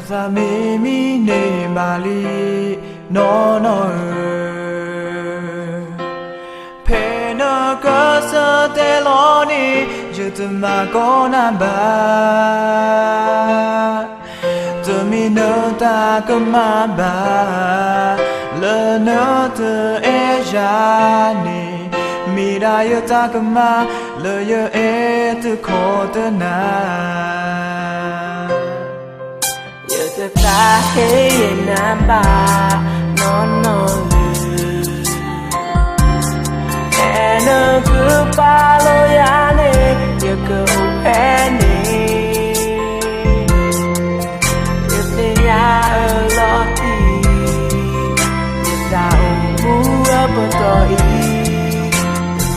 Sa mi mi ne mali no no Pe no cosa te lo ni Je te ma con ba Tu mi no ta come ba Le no te e ja ni Mi da yo ta come Le yo e tu ko te na Te ta hey namba no no and a good palo yane you go penny if they are a lot if that move up to eat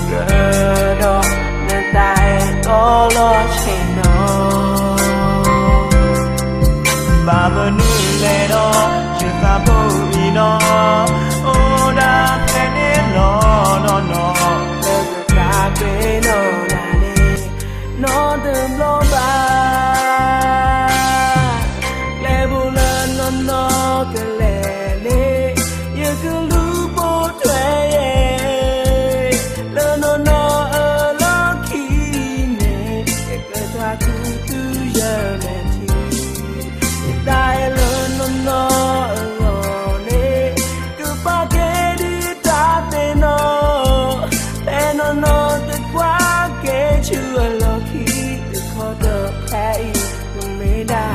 good on the diet all or chain Baba nule no, jita po ino, oda pene no no no. Lego kape no nani, no dem lo ba. Lebula no no kelele, you can lupo tweye. Le no no lucky ne, ekata kutu yameti. Die no no alone goodbye get it up no and no the quack get you a lucky the quarter pay the meda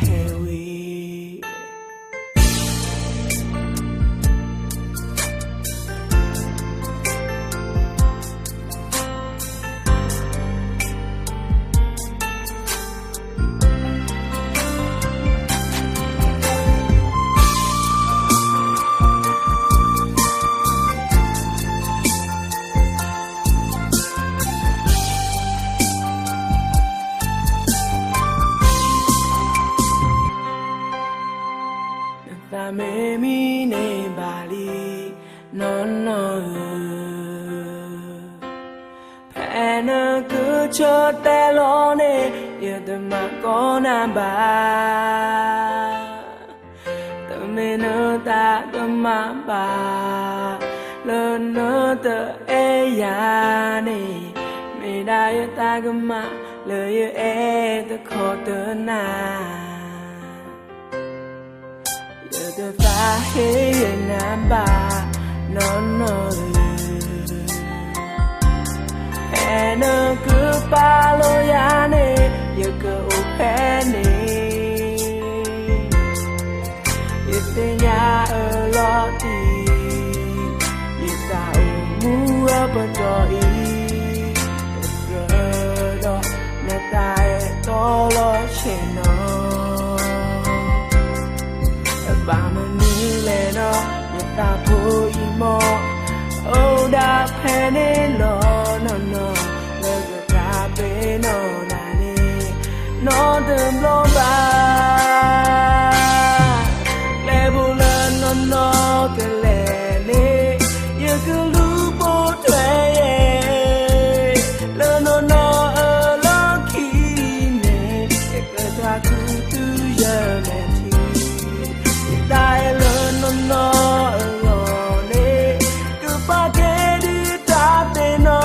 heavy Ta me mi ne bali no no Pena ku cho te lo ne ye de ma kona ba Ta me no ta de ma ba le no te e ya ne me da ye ta ga ma le ye e te ko te na The fire number, no no. And a good palo yane, you go penny. If they are a lot, if I move up a door, not I all or Bama nileno, yata poimo, oh da penny no no no, lego tape no nani, no dem lo ba, lebula no no kelele, you can lupo tweye, le no no lucky ne, ekata kutu yame. Die no no alone goodbye get it up no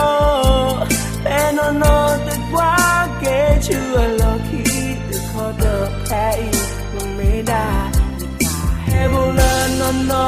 and no the quack get you a lucky the quarter pay the meda Hebula no no